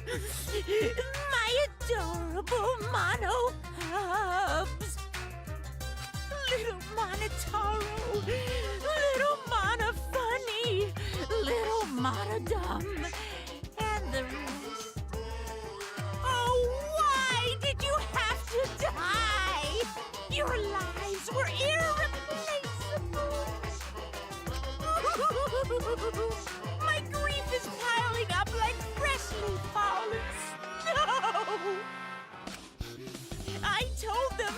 My adorable mono cubs. Little Monotaro, little Mono Funny, little Mono Dumb, and the rest. Oh, why did you have to die? Your lives were irreplaceable. My grief is piling up like freshly fallen snow. I told them,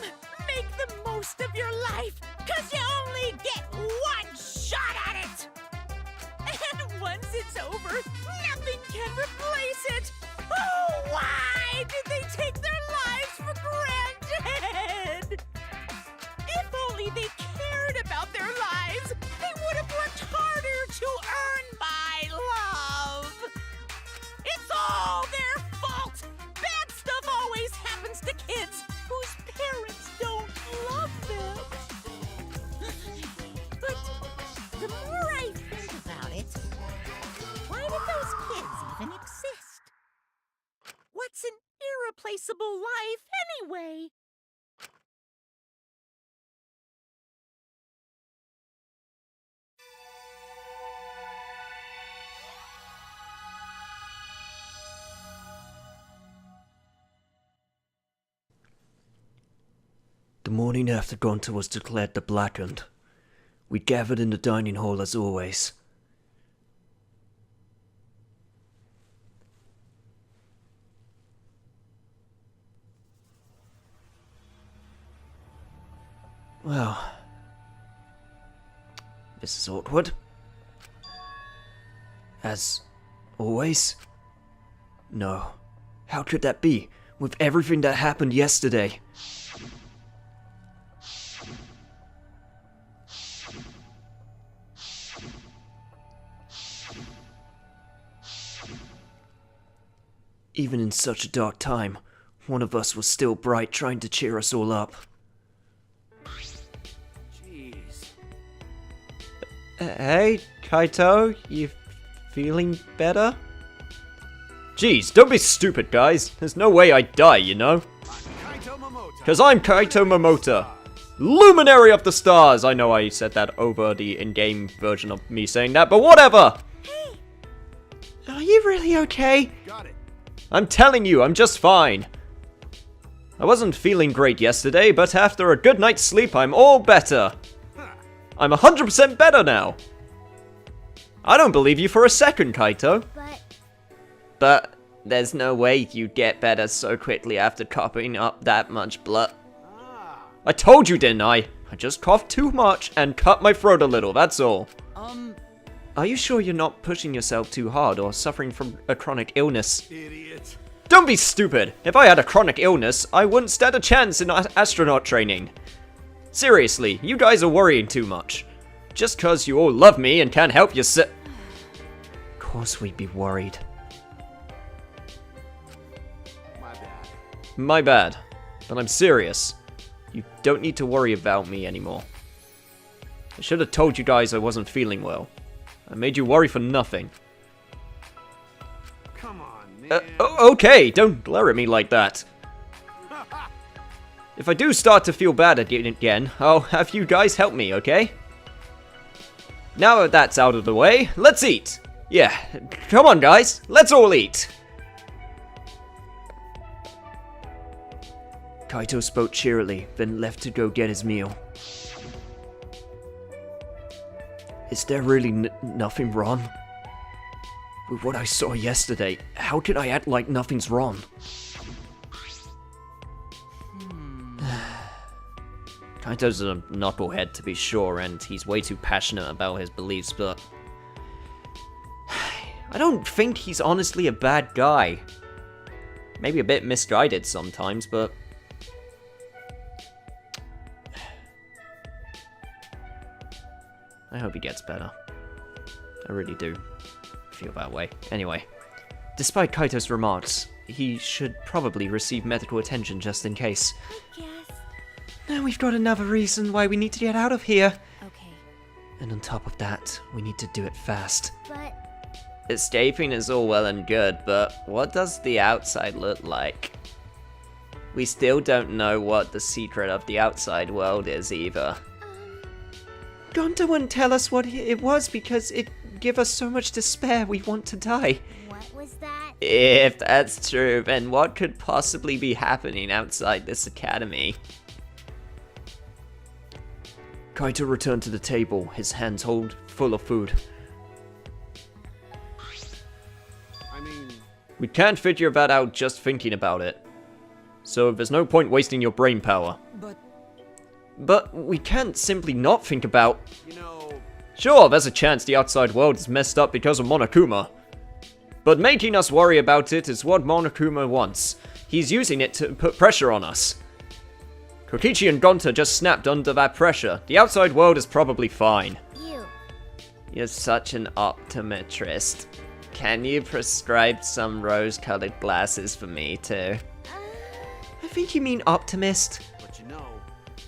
make the most of your life, 'cause you only get one shot at it. And once it's over, nothing can replace it. Oh, why did they take their lives for granted? If only they cared about their lives, they would have worked harder to earn my love. It's all their fault. Bad stuff always happens to kids whose parents don't love them. But the more I think about it, why did those kids even exist? What's an irreplaceable life anyway? The morning after Gonta was declared the Blackened, we gathered in the dining hall as always. Well, this is awkward. As always? No. How could that be, with everything that happened yesterday? Even in such a dark time, one of us was still bright, trying to cheer us all up. Jeez. Hey, Kaito, you feeling better? Jeez, don't be stupid, guys. There's no way I'd die, you know? Because I'm Kaito Momota, Luminary of the Stars! I know I said that over the in-game version of me saying that, but whatever! Hey! Are you really okay? Got it. I'm telling you, I'm just fine. I wasn't feeling great yesterday, but after a good night's sleep, I'm all better. I'm 100% better now. I don't believe you for a second, Kaito. But there's no way you'd get better so quickly after coughing up that much blood. I told you, didn't I? I just coughed too much and cut my throat a little, that's all. Are you sure you're not pushing yourself too hard or suffering from a chronic illness? Idiot. Don't be stupid! If I had a chronic illness, I wouldn't stand a chance in astronaut training. Seriously, you guys are worrying too much. Just cause you all love me and can't help yourself. Of course we'd be worried. My bad. My bad. But I'm serious. You don't need to worry about me anymore. I should have told you guys I wasn't feeling well. I made you worry for nothing. Come on, man. Okay, don't glare at me like that. If I do start to feel bad again, I'll have you guys help me, okay? Now that that's out of the way, let's eat! Yeah, come on guys, let's all eat! Kaito spoke cheerily, then left to go get his meal. Is there really nothing wrong? With what I saw yesterday, how could I act like nothing's wrong? Kaito's a knucklehead to be sure, and he's way too passionate about his beliefs, but I don't think he's honestly a bad guy. Maybe a bit misguided sometimes, but I hope he gets better. I really do feel that way. Anyway, despite Kaito's remarks, he should probably receive medical attention just in case. I guess. Now we've got another reason why we need to get out of here. Okay, And on top of that, we need to do it fast. but escaping is all well and good, but what does the outside look like? We still don't know what the secret of the outside world is either. Gonta wouldn't tell us what it was because it give us so much despair we want to die. What was that? If that's true, then what could possibly be happening outside this academy? Kaito returned to the table, his hands full of food. I mean, We can't figure that out just thinking about it. So there's no point wasting your brain power. But we can't simply not think about... you know, Sure, there's a chance the outside world is messed up because of Monokuma. But making us worry about it is what Monokuma wants. He's using it to put pressure on us. Kokichi and Gonta just snapped under that pressure. The outside world is probably fine. You. You're such an optometrist. Can you prescribe some rose-colored glasses for me too? I think you mean optimist. but you know,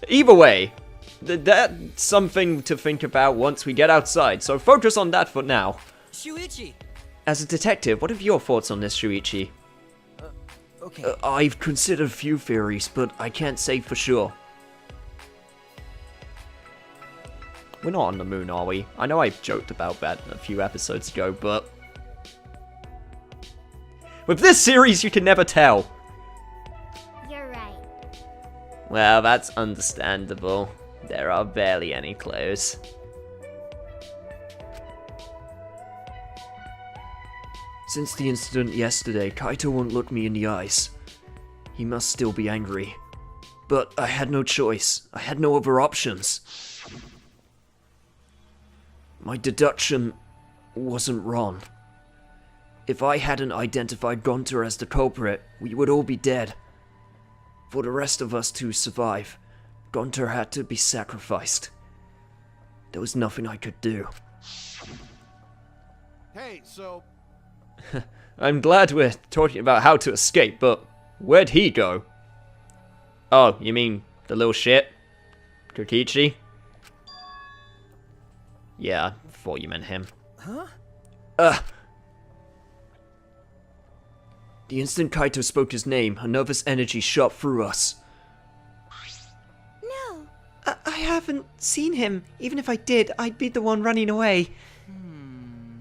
Either way, that's something to think about once we get outside, so focus on that for now. Shuichi! As a detective, what are your thoughts on this, Shuichi? Okay. I've considered a few theories, but I can't say for sure. We're not on the moon, are we? I know I joked about that a few episodes ago, but... with this series, you can never tell. You're right. Well, that's understandable. There are barely any clues. Since the incident yesterday, Kaito won't look me in the eyes. He must still be angry. But I had no choice. I had no other options. My deduction wasn't wrong. If I hadn't identified Gonta as the culprit, we would all be dead. For the rest of us to survive, Gonta had to be sacrificed. There was nothing I could do. hey, so I'm glad we're talking about how to escape, but where'd he go? Oh, you mean the little shit? Kokichi? Yeah, I thought you meant him. The instant Kaito spoke his name, a nervous energy shot through us. No. I haven't seen him. Even if I did, I'd be the one running away.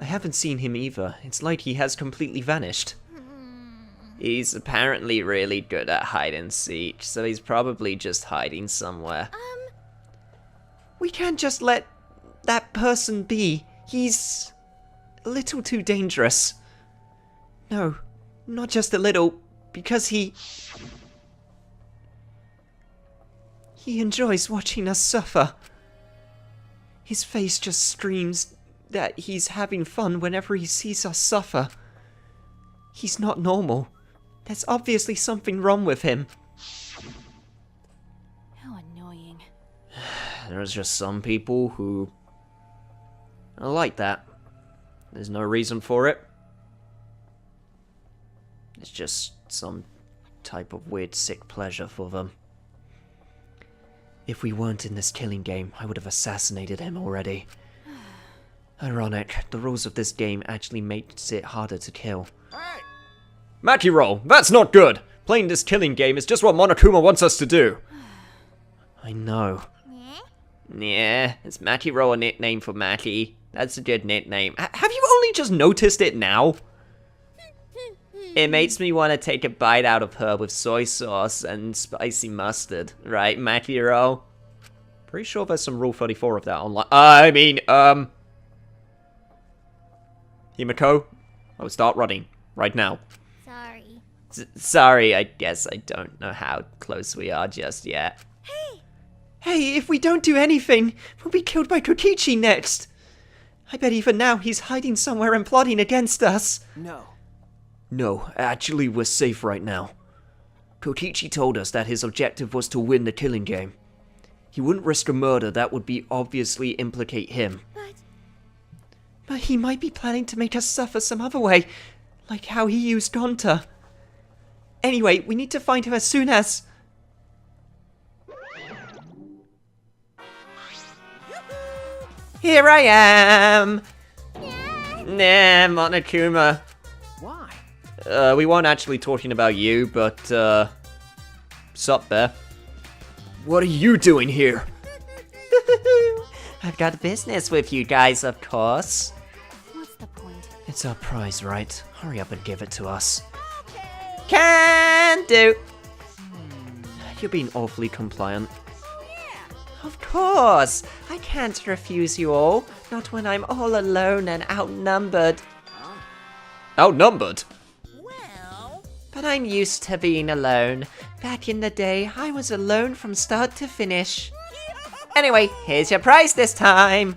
I haven't seen him either. It's like he has completely vanished. He's apparently really good at hide and seek, so he's probably just hiding somewhere. We can't just let that person be. He's a little too dangerous. No, not just a little, because he enjoys watching us suffer. His face just screams that he's having fun whenever he sees us suffer. He's not normal. There's obviously something wrong with him. How annoying. There's just some people who are like that. There's no reason for it. It's just some type of weird sick pleasure for them. If we weren't in this killing game, I would have assassinated him already. Ironic, the rules of this game actually makes it harder to kill. hey, Makiro, that's not good! Playing this killing game is just what Monokuma wants us to do. I know. Yeah, is Makiro a nickname for Maki? That's a good nickname. Have you only just noticed it now? It makes me want to take a bite out of her with soy sauce and spicy mustard, right, Makiro? Pretty sure there's some Rule 34 of that online. Himiko, I will start running right now. Sorry. Sorry, I guess I don't know how close we are just yet. Hey, if we don't do anything, we'll be killed by Kokichi next. I bet even now he's hiding somewhere and plotting against us. No. No, actually we're safe right now. Kokichi told us that his objective was to win the killing game. He wouldn't risk a murder that would be obviously implicate him. But he might be planning to make us suffer some other way, like how he used Gonta. Anyway, we need to find him as soon as... Here I am! Nah, Monokuma. Why? We weren't actually talking about you, but, sup there? What are you doing here? I've got business with you guys, of course. What's the point? It's our prize, right? Hurry up and give it to us. Can do. You're being awfully compliant. Of course. I can't refuse you all. Not when I'm all alone and outnumbered. Outnumbered? Well, But I'm used to being alone. Back in the day, I was alone from start to finish. Anyway, here's your prize this time.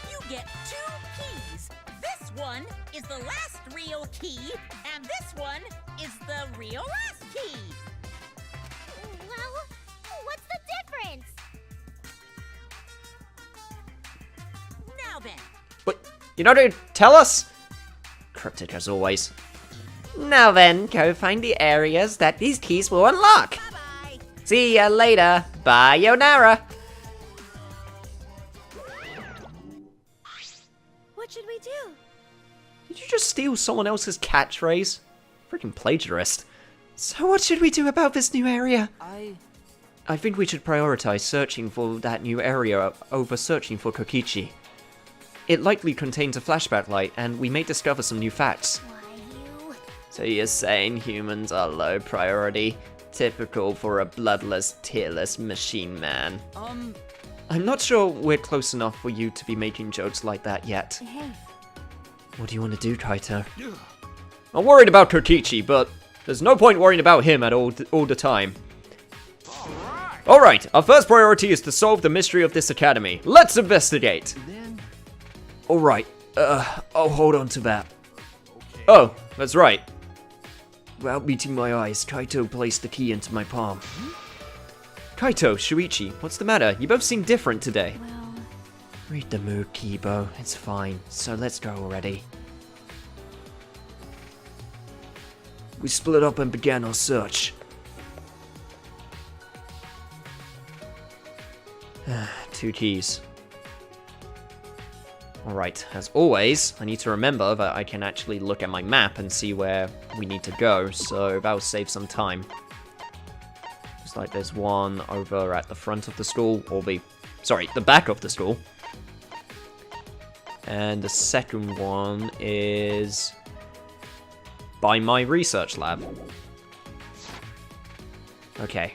you get 2 keys. This one is the last real key, and this one is the real last key. Well, what's the difference? Now then, What? You know to tell us? Cryptic as always. Now then, go find the areas that these keys will unlock. bye-bye. See ya later. Bye, Yonara. What should we do? Did you just steal someone else's catchphrase? Freaking plagiarist. So what should we do about this new area? I think we should prioritize searching for that new area over searching for Kokichi. It likely contains a flashback light, and we may discover some new facts. Why, you... So you're saying humans are low priority? Typical for a bloodless, tearless machine man. I'm not sure we're close enough for you to be making jokes like that yet. Hey, What do you want to do, Kaito? I'm worried about Kokichi, but there's no point worrying about him at all the time. Alright, our first priority is to solve the mystery of this academy. Let's investigate! Alright, I'll hold on to that. Oh, that's right. Without meeting my eyes, Kaito placed the key into my palm. Kaito, Shuichi, what's the matter? You both seem different today. well... Read the mood, Kibo. It's fine. So let's go already. We split up and began our search. 2 keys. Alright, as always, I need to remember that I can actually look at my map and see where we need to go, so that'll save some time. Looks like there's one over at the front of the school, or the back of the school. And the second one is by my research lab. Okay.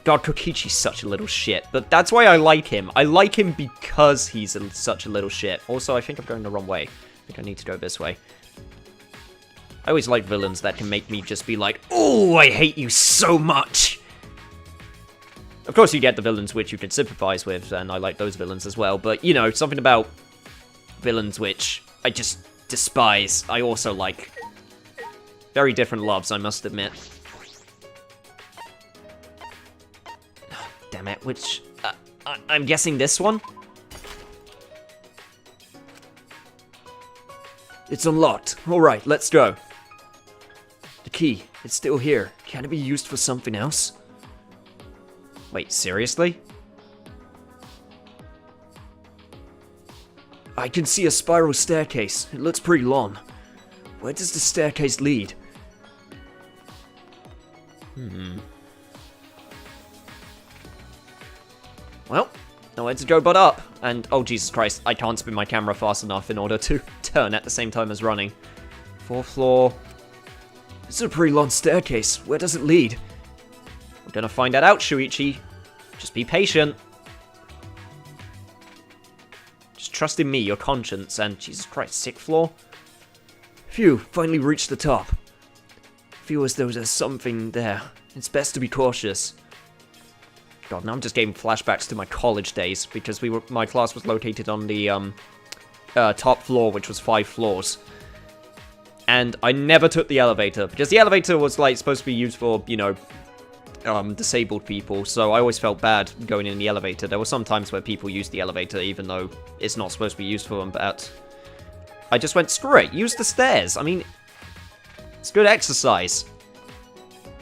God, Kokichi's such a little shit, but that's why I like him. I like him because he's such a little shit. Also, I think I'm going the wrong way. I think I need to go this way. I always like villains that can make me just be like, oh, I hate you so much! Of course, you get the villains which you can sympathize with, and I like those villains as well, but, you know, something about villains which I just despise, I also like. Very different loves, I must admit. Damn it, which... I'm guessing this one? It's unlocked. Alright, let's go. The key, it's still here. Can it be used for something else? Wait, seriously? I can see a spiral staircase. It looks pretty long. Where does the staircase lead? Well, nowhere to go but up. And, oh Jesus Christ, I can't spin my camera fast enough in order to turn at the same time as running. 4th floor. This is a pretty long staircase. Where does it lead? We're gonna find that out, Shuichi. Just be patient. Just trust in me, your conscience, and Jesus Christ, 6th floor? Phew, finally reached the top. Feel as though there's something there. It's best to be cautious. God, now I'm just getting flashbacks to my college days, because my class was located on the, top floor, which was 5 floors. And I never took the elevator, because the elevator was, like, supposed to be used for, you know, disabled people, so I always felt bad going in the elevator. There were some times where people used the elevator, even though it's not supposed to be used for them, but I just went, screw it, use the stairs. I mean, it's good exercise.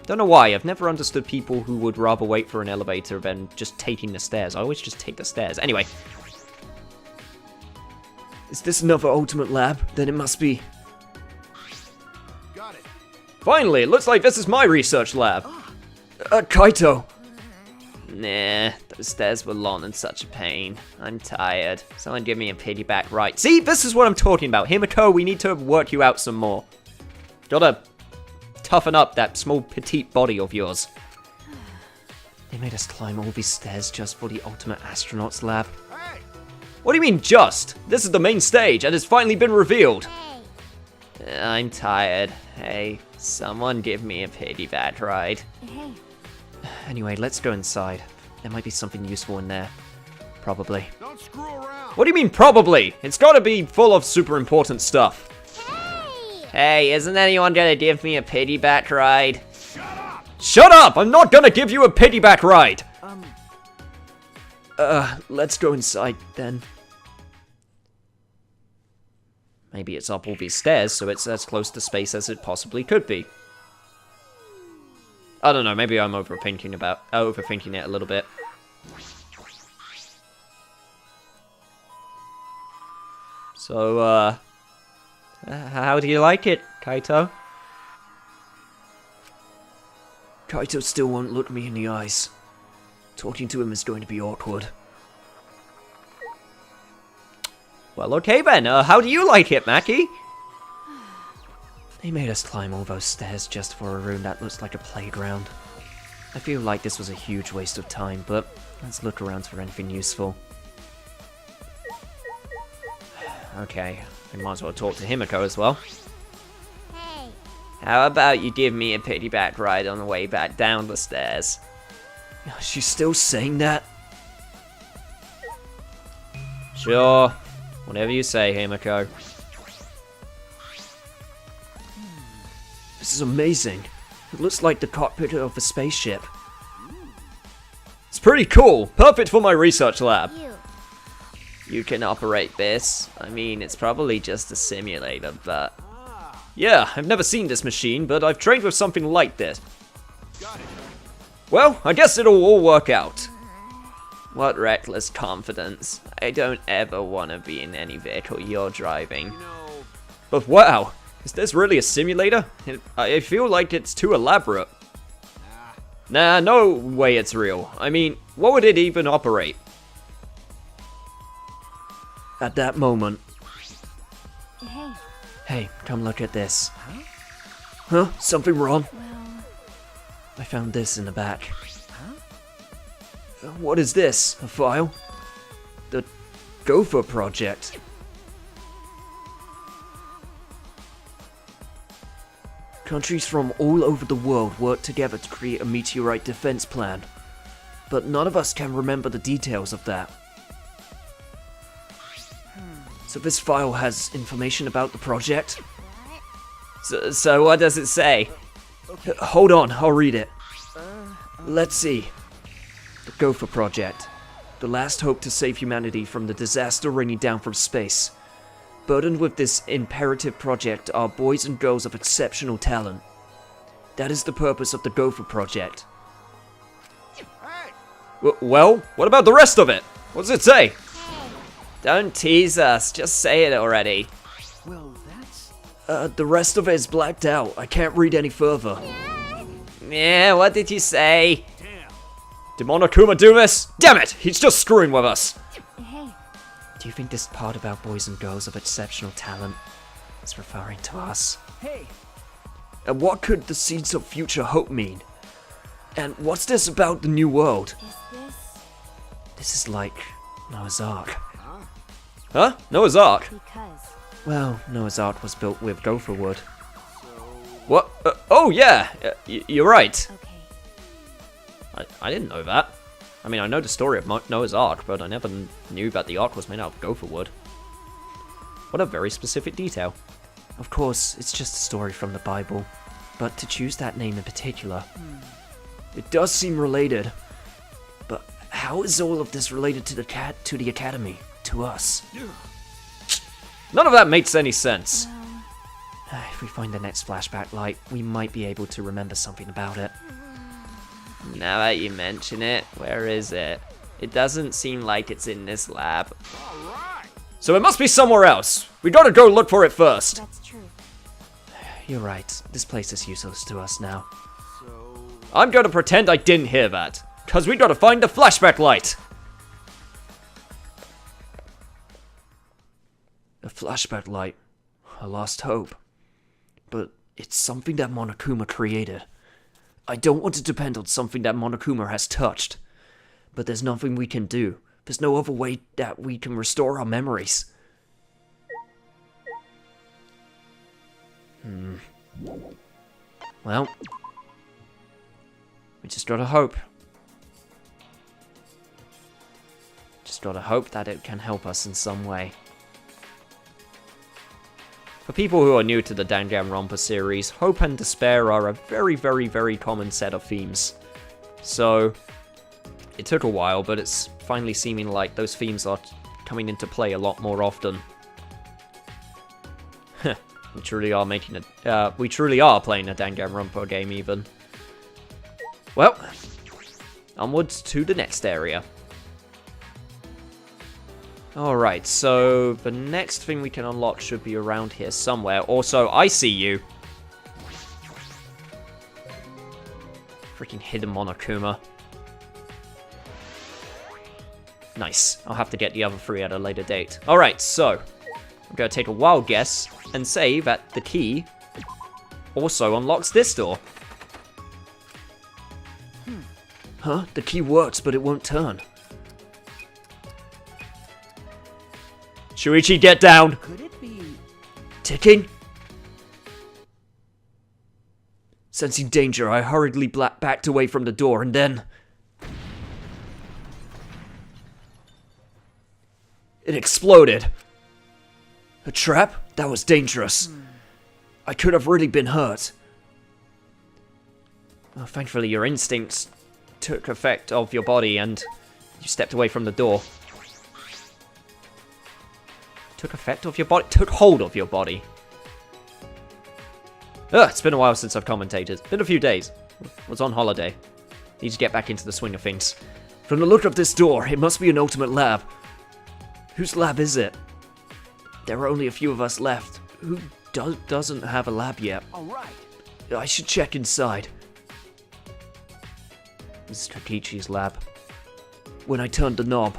Don't know why, I've never understood people who would rather wait for an elevator than just taking the stairs. I always just take the stairs. Anyway. Is this another ultimate lab? Then it must be... Got it. Finally, it looks like this is my research lab. Kaito! Nah, those stairs were long and such a pain. I'm tired. Someone give me a piggyback ride. See, this is what I'm talking about. Himiko, we need to work you out some more. Gotta toughen up that small petite body of yours. They made us climb all these stairs just for the ultimate astronaut's lab. Hey! What do you mean, just? This is the main stage, and it's finally been revealed. Hey. I'm tired. Hey, someone give me a piggyback ride. Hey. Anyway, let's go inside. There might be something useful in there. Probably. Don't screw around. What do you mean, probably? It's gotta be full of super important stuff. Hey. Hey, isn't anyone gonna give me a piggyback ride? Shut up! Shut up! I'm not gonna give you a piggyback ride! Let's go inside then. Maybe it's up all these stairs, so it's as close to space as it possibly could be. I don't know, maybe I'm overthinking it a little bit. So, how do you like it, Kaito? Kaito still won't look me in the eyes. Talking to him is going to be awkward. Well, okay then, how do you like it, Maki? They made us climb all those stairs just for a room that looks like a playground. I feel like this was a huge waste of time, but let's look around for anything useful. Okay, we might as well talk to Himiko as well. Hey. How about you give me a piggyback ride on the way back down the stairs? She's still saying that? Sure. Whatever you say, Himiko. This is amazing. It looks like the cockpit of a spaceship. It's pretty cool. Perfect for my research lab. You. You can operate this. I mean, it's probably just a simulator, but... Yeah, I've never seen this machine, but I've trained with something like this. Got it. Well, I guess it'll all work out. What reckless confidence. I don't ever want to be in any vehicle you're driving. You know, But wow, is this really a simulator? I feel like it's too elaborate. Nah, no way it's real. I mean, what would it even operate? At that moment... Hey. Hey, come look at this. Huh? Something wrong? Well. I found this in the back. What is this? A file? The Gopher Project. Countries from all over the world work together to create a meteorite defense plan. But none of us can remember the details of that. So this file has information about the project? So what does it say? Hold on, I'll read it. Let's see. The Gopher Project. The last hope to save humanity from the disaster raining down from space. Burdened with this imperative project are boys and girls of exceptional talent. That is the purpose of the Gopher Project. hey! Well, what about the rest of it? What does it say? Hey. Don't tease us, just say it already. Well, that's... The rest of it is blacked out. I can't read any further. Yeah, what did you say? Damn. Did Monokuma do this? Damn it, he's just screwing with us. Hey. Do you think this part about boys and girls of exceptional talent is referring to us? Hey! And what could the seeds of future hope mean? And what's this about the new world? Is this This is like Noah's Ark. Huh? Noah's Ark? because? Well, Noah's Ark was built with gopher wood. What? Oh yeah, you're right. Okay. I didn't know that. I mean, I know the story of Noah's Ark, but I never knew that the Ark was made out of gopher wood. What a very specific detail. Of course, it's just a story from the Bible, but to choose that name in particular, it does seem related. But how is all of this related to the Academy, to us? None of that makes any sense. If we find the next flashback light, we might be able to remember something about it. Now that you mention it, where is it? It doesn't seem like it's in this lab. All right. So it must be somewhere else. We gotta go look for it first. That's true. You're right. This place is useless to us now. So, I'm gonna pretend I didn't hear that. Cause we gotta find the flashback light. A flashback light. A lost hope. But it's something that Monokuma created. I don't want to depend on something that Monokuma has touched. But there's nothing we can do. There's no other way that we can restore our memories. Well, we just gotta hope. Just gotta hope that it can help us in some way. For people who are new to the Danganronpa series, hope and despair are a very, very, very common set of themes. So, it took a while, but it's finally seeming like those themes are coming into play a lot more often. We truly are we truly are playing a Danganronpa game even. Well, onwards to the next area. Alright, so the next thing we can unlock should be around here somewhere. Also, I see you. Freaking hidden Monokuma. Nice. I'll have to get the other three at a later date. Alright, so I'm going to take a wild guess and say that the key also unlocks this door. Huh? The key works, but it won't turn. Shuichi, get down! Could it be? Ticking? Sensing danger, I hurriedly backed away from the door, and then... it exploded! A trap? That was dangerous. I could have really been hurt. Well, thankfully your instincts took effect of your body and you stepped away from the door. Took effect of your body? Took hold of your body. Ugh, it's been a while since I've commentated. Been a few days. Was on holiday. Need to get back into the swing of things. From the look of this door, it must be an ultimate lab. Whose lab is it? There are only a few of us left. Who doesn't have a lab yet? All right. I should check inside. This is Takechi's lab. When I turned the knob.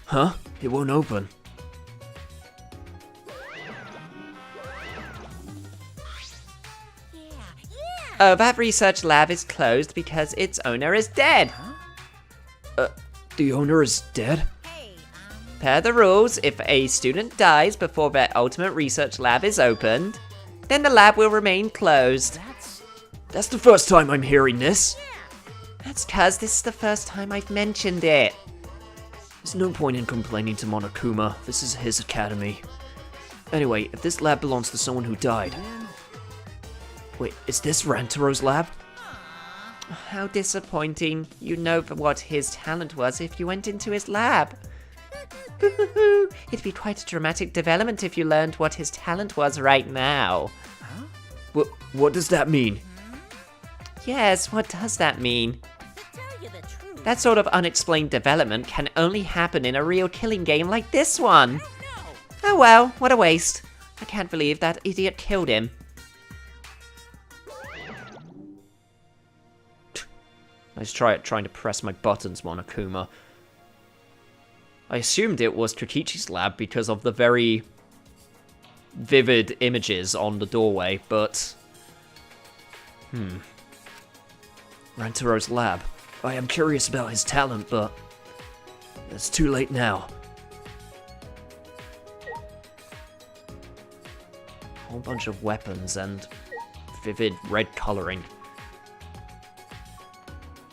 Huh? It won't open. Oh, that research lab is closed because its owner is dead. The owner is dead? Per the rules, if a student dies before their ultimate research lab is opened, then the lab will remain closed. That's the first time I'm hearing this. That's cause this is the first time I've mentioned it. There's no point in complaining to Monokuma. This is his academy. Anyway, if this lab belongs to someone who died... Wait, is this Rantaro's lab? How disappointing. You know what his talent was if you went into his lab. It'd be quite a dramatic development if you learned what his talent was right now. What does that mean? Yes, what does that mean? That sort of unexplained development can only happen in a real killing game like this one. Oh well, what a waste. I can't believe that idiot killed him. Let's try trying to press my buttons, Monokuma. I assumed it was Takechi's lab because of the very vivid images on the doorway, but... Rantaro's lab. I am curious about his talent, but... it's too late now. A whole bunch of weapons and vivid red coloring.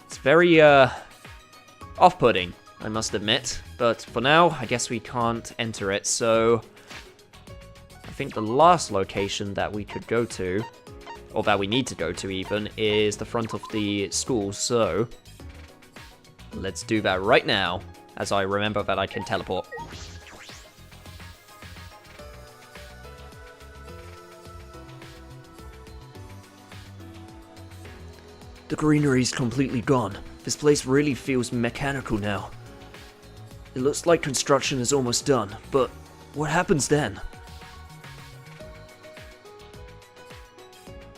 It's very, off-putting, I must admit. But for now, I guess we can't enter it, so... I think the last location that we could go to, or that we need to go to even, is the front of the school, so... let's do that right now, as I remember that I can teleport. The greenery's completely gone. This place really feels mechanical now. It looks like construction is almost done, but what happens then?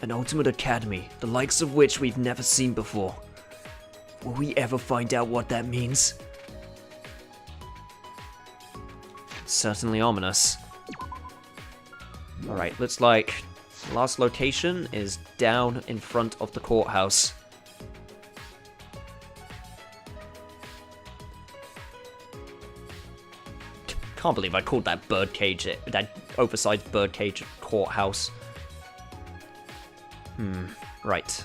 An ultimate academy, the likes of which we've never seen before. Will we ever find out what that means? Certainly ominous. Alright, looks like the last location is down in front of the courthouse. Can't believe I called that birdcage, that oversized birdcage courthouse. Right.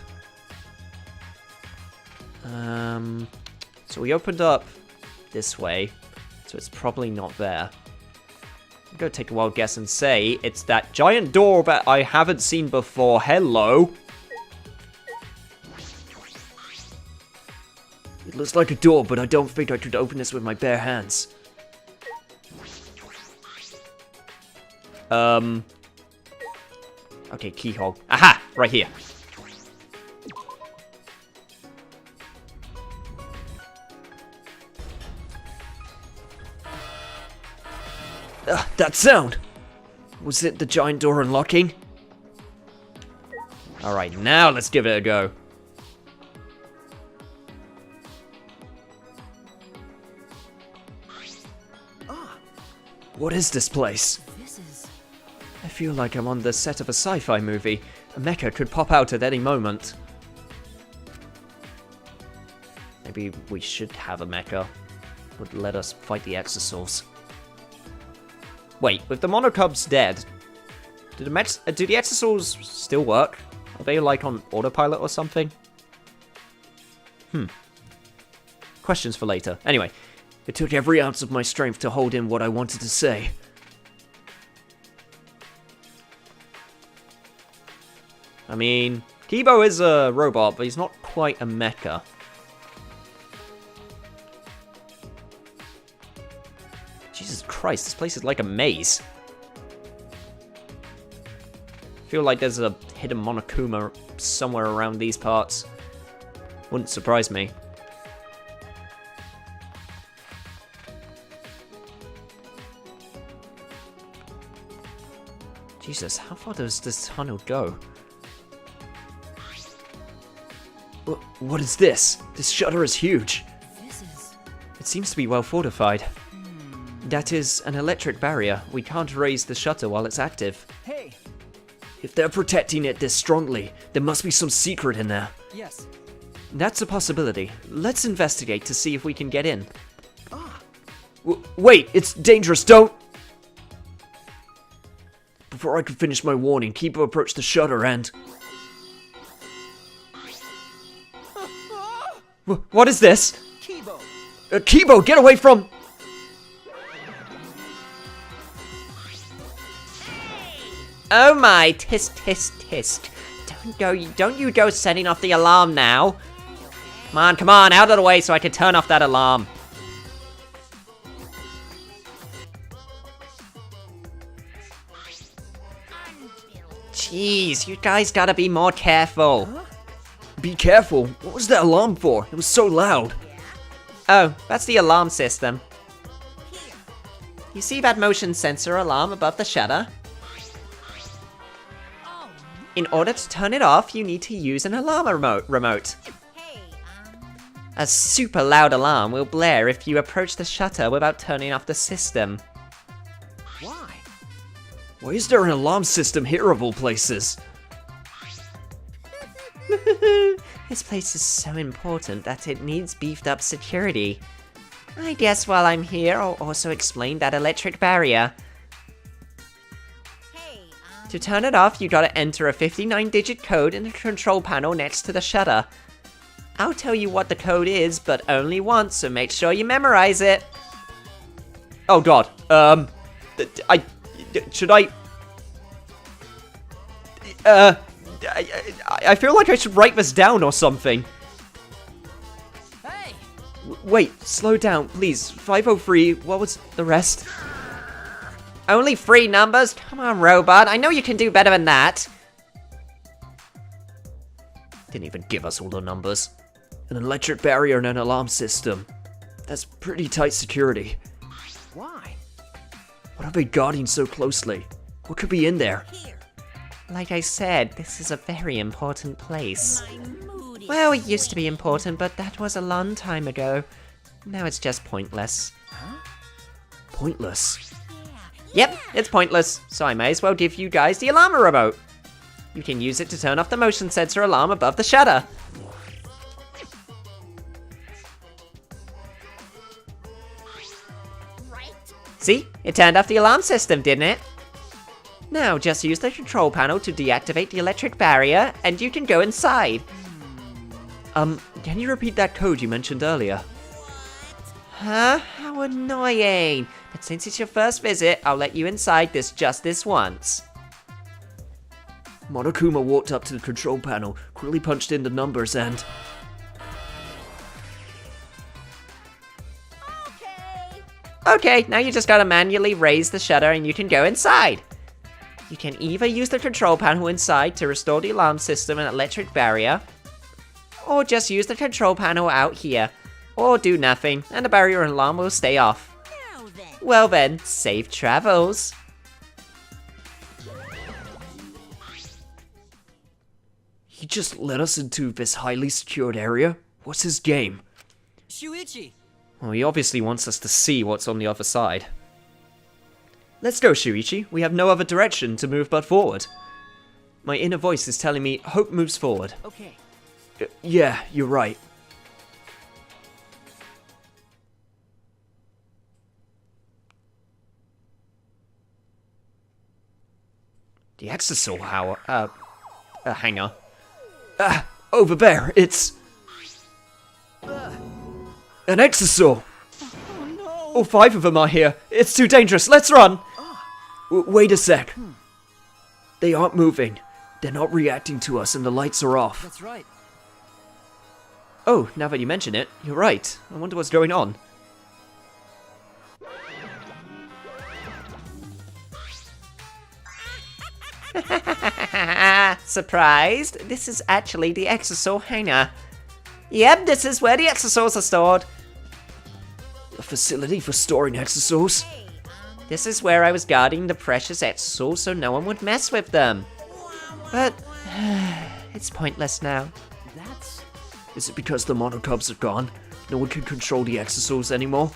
So we opened up this way, so it's probably not there. I'm gonna take a wild guess and say it's that giant door that I haven't seen before. Hello. It looks like a door, but I don't think I could open this with my bare hands. Okay, keyhole. Aha! Right here. That sound! Was it the giant door unlocking? Alright, now let's give it a go. What is this place? This is... I feel like I'm on the set of a sci-fi movie. A mecha could pop out at any moment. Maybe we should have a mecha. Would let us fight the Exosaurs. Wait, with the Monocubs dead, do the Exosaurs still work? Are they like on autopilot or something? Questions for later. Anyway, It took every ounce of my strength to hold in what I wanted to say. I mean, Kibo is a robot, but he's not quite a mecha. Jesus Christ, this place is like a maze. I feel like there's a hidden Monokuma somewhere around these parts. Wouldn't surprise me. Jesus, how far does this tunnel go? What is this? This shutter is huge. This is... It seems to be well fortified. That is an electric barrier. We can't raise the shutter while it's active. Hey! If they're protecting it this strongly, there must be some secret in there. Yes. That's a possibility. Let's investigate to see if we can get in. Wait, it's dangerous, don't... Before I could finish my warning, Kibo approached the shutter and... What is this? Kibo! Kibo, get away from... Oh my, tisk tisk tisk. Don't you go setting off the alarm now. Come on, out of the way so I can turn off that alarm. Jeez, you guys gotta be more careful. Be careful. What was that alarm for? It was so loud. Oh, that's the alarm system. You see that motion sensor alarm above the shutter? In order to turn it off, you need to use an alarm remote. A super loud alarm will blare if you approach the shutter without turning off the system. Why? Why is there an alarm system here of all places? This place is so important that it needs beefed up security. I guess while I'm here, I'll also explain that electric barrier. To turn it off, you gotta enter a 59-digit code in the control panel next to the shutter. I'll tell you what the code is, but only once, so make sure you memorize it. Oh god, should I... I feel like I should write this down or something. Hey! Wait, slow down, please. 503, what was the rest? Only 3 numbers? Come on, robot. I know you can do better than that. Didn't even give us all the numbers. An electric barrier and an alarm system. That's pretty tight security. Why? What are they guarding so closely? What could be in there? Like I said, this is a very important place. My moody. Well, it used to be important, but that was a long time ago. Now it's just pointless. Pointless. Yep, it's pointless, so I may as well give you guys the alarm remote. You can use it to turn off the motion sensor alarm above the shutter. Right? See? It turned off the alarm system, didn't it? Now, just use the control panel to deactivate the electric barrier, and you can go inside. Can you repeat that code you mentioned earlier? Huh? How annoying. But since it's your first visit, I'll let you inside just this once. Monokuma walked up to the control panel, quickly punched in the numbers and... Okay. Okay, now you just gotta manually raise the shutter and you can go inside. You can either use the control panel inside to restore the alarm system and electric barrier, or just use the control panel out here, or do nothing, and the barrier and alarm will stay off. Now then. Well then, safe travels. He just let us into this highly secured area? What's his game? Shuichi! Well, he obviously wants us to see what's on the other side. Let's go, Shuichi. We have no other direction to move but forward. My inner voice is telling me hope moves forward. Okay. Yeah, you're right. The Exosol hanger. Over there, it's... an exosol! Oh no! All 5 of them are here. It's too dangerous. Let's run! Wait a sec. They aren't moving. They're not reacting to us and the lights are off. That's right. Oh, now that you mention it, you're right. I wonder what's going on. Surprised? This is actually the Exosol hangar. Yep, this is where the Exosols are stored. A facility for storing exosols? This is where I was guarding the precious Exosols so no one would mess with them. But it's pointless now. That's... Is it because the monocubs are gone? No one can control the exosols anymore?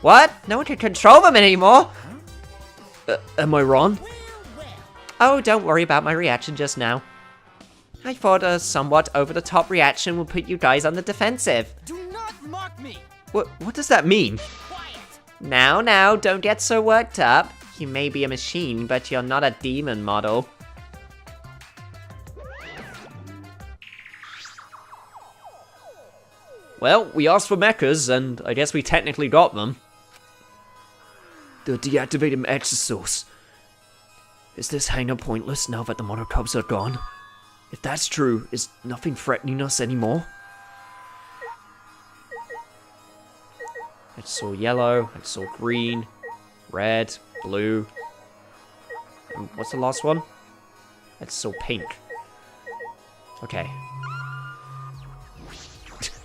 What? No one can control them anymore? Am I wrong? Oh, don't worry about my reaction just now. I thought a somewhat over-the-top reaction would put you guys on the defensive. Do not mock me! What does that mean? Quiet. Now, don't get so worked up. You may be a machine, but you're not a demon model. Well, we asked for mechas, and I guess we technically got them. The deactivated exosols. Is this hangar pointless now that the monocubs are gone? If that's true, is nothing threatening us anymore? I saw yellow, I saw green, red, blue. And what's the last one? I saw pink. Okay.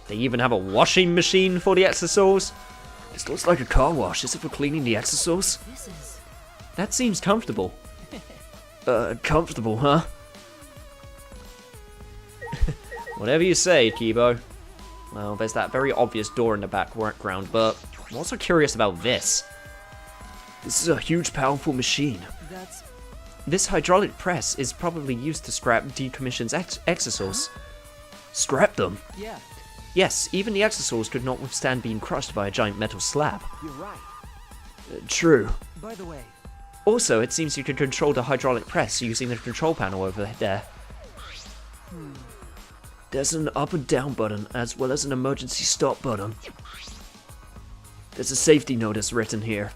They even have a washing machine for the exosols? This looks like a car wash. Is it for cleaning the exosols? This is... That seems comfortable. Comfortable, huh? Whatever you say, Kibo. Well, there's that very obvious door in the background, but I'm also curious about this. This is a huge, powerful machine. That's... This hydraulic press is probably used to scrap decommissioned exosols. Scrap them. Yeah, Yes, even the exosols could not withstand being crushed by a giant metal slab. you're right. True. By the way, Also, it seems you can control the hydraulic press using the control panel over there. There's an up and down button, as well as an emergency stop button. There's a safety notice written here.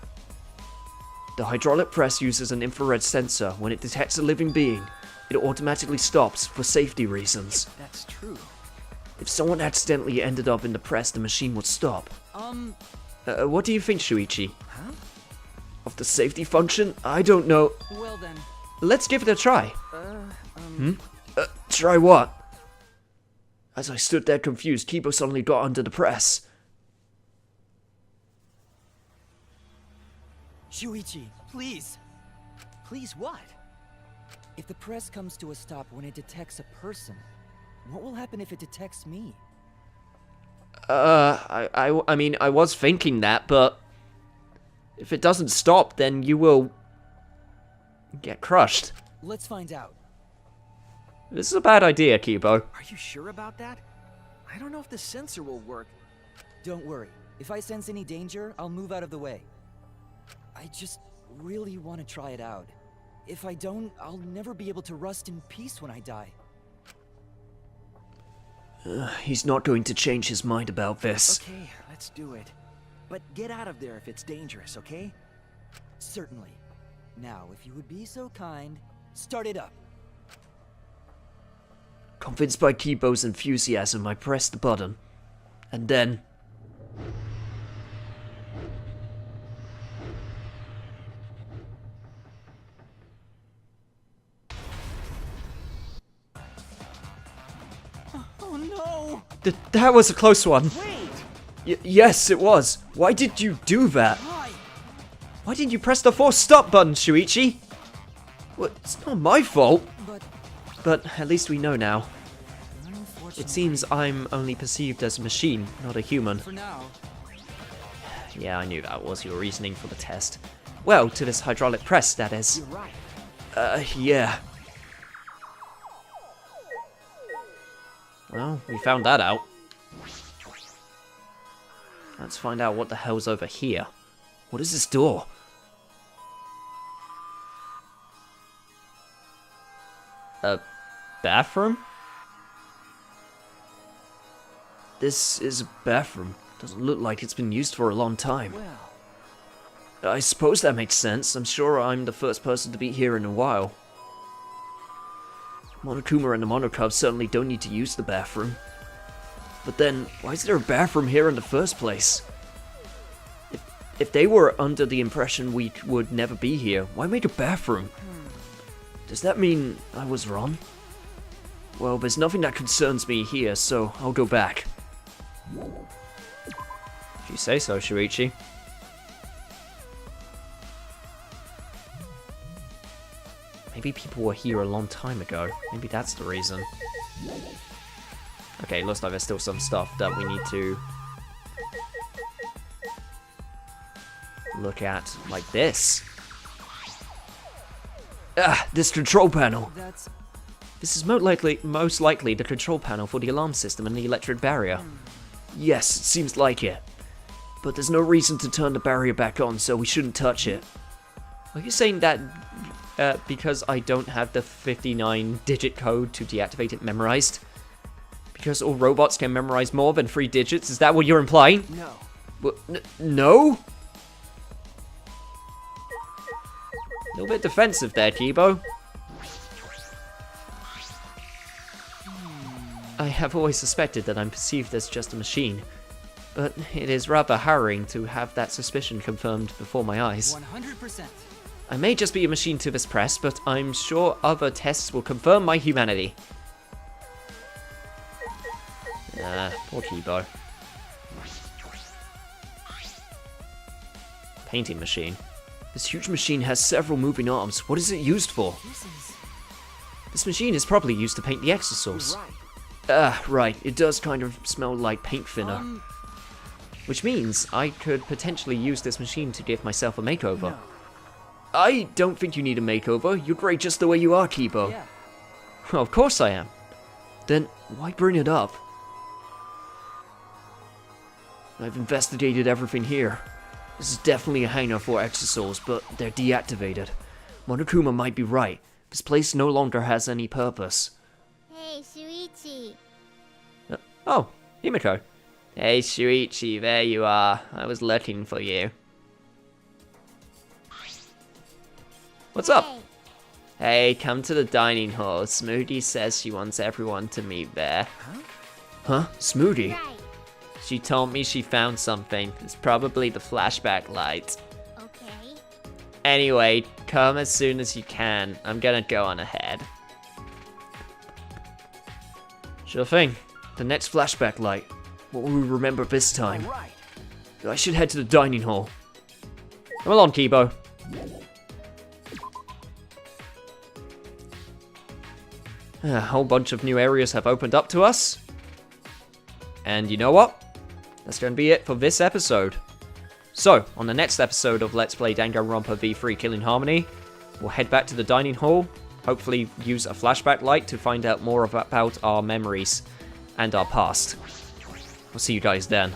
The hydraulic press uses an infrared sensor. When it detects a living being, it automatically stops for safety reasons. that's true. If someone accidentally ended up in the press, the machine would stop. What do you think, Shuichi? Huh? Of the safety function? I don't know. Well then, Let's give it a try. Try what? As I stood there confused, Kibo suddenly got under the press. Shuichi, please. Please what? If the press comes to a stop when it detects a person, what will happen if it detects me? I mean, I was thinking that, but if it doesn't stop, then you will get crushed. Let's find out. This is a bad idea, Kibo. Are you sure about that? I don't know if the sensor will work. Don't worry. If I sense any danger, I'll move out of the way. I just really want to try it out. If I don't, I'll never be able to rest in peace when I die. He's not going to change his mind about this. Okay, let's do it. But get out of there if it's dangerous, okay? Certainly. Now, if you would be so kind, start it up. Convinced by Kibo's enthusiasm, I pressed the button. And then... Oh no! That was a close one. Wait! yes, it was. Why did you do that? Why? Why didn't you press the force stop button, Shuichi? Well, it's not my fault. But at least we know now. Unfortunately, It seems I'm only perceived as a machine, not a human. for now. Yeah, I knew that was your reasoning for the test. Well, to this hydraulic press, that is. You're right. Yeah. Well, we found that out. Let's find out what the hell's over here. What is this door? A bathroom? This is a bathroom. Doesn't look like it's been used for a long time. Well, I suppose that makes sense. I'm sure I'm the first person to be here in a while. Monokuma and the Monocubs certainly don't need to use the bathroom. But then, why is there a bathroom here in the first place? If they were under the impression we would never be here, why make a bathroom? Does that mean I was wrong? Well, there's nothing that concerns me here, so I'll go back. If you say so, Shuichi. Maybe people were here a long time ago. Maybe that's the reason. Okay, looks like there's still some stuff that we need to look at, like this. Ah, this control panel. that's... This is most likely the control panel for the alarm system and the electric barrier. Yes, it seems like it. But there's no reason to turn the barrier back on, so we shouldn't touch it. Are you saying that because I don't have the 59-digit code to deactivate it memorized? Because all robots can memorize more than 3 digits? Is that what you're implying? No. Well, no? A little bit defensive there, Kibo. I have always suspected that I'm perceived as just a machine, but it is rather harrowing to have that suspicion confirmed before my eyes. 100%. I may just be a machine to this press, but I'm sure other tests will confirm my humanity. Poor Kibo. Painting machine. This huge machine has several moving arms. What is it used for? This machine is probably used to paint the exosols. Right. Right. It does kind of smell like paint thinner. Which means I could potentially use this machine to give myself a makeover. No. I don't think you need a makeover. You're great just the way you are, Kibo. Yeah. Well, of course I am. Then why bring it up? I've investigated everything here. This is definitely a hangar for exosouls, but they're deactivated. Monokuma might be right. This place no longer has any purpose. Hey, Shuichi. Oh, Himiko. Hey, Shuichi, there you are. I was looking for you. What's up? Hey. Hey, come to the dining hall. Smoothie says she wants everyone to meet there. Huh? Smoothie? Right. She told me she found something. It's probably the flashback light. Okay. Anyway, come as soon as you can. I'm gonna go on ahead. Sure thing. The next flashback light. What will we remember this time? Right. I should head to the dining hall. Come along, Kibo. A whole bunch of new areas have opened up to us. And you know what? That's going to be it for this episode. So, on the next episode of Let's Play Danganronpa V3 Killing Harmony, we'll head back to the dining hall, hopefully use a flashback light to find out more about our memories and our past. We'll see you guys then.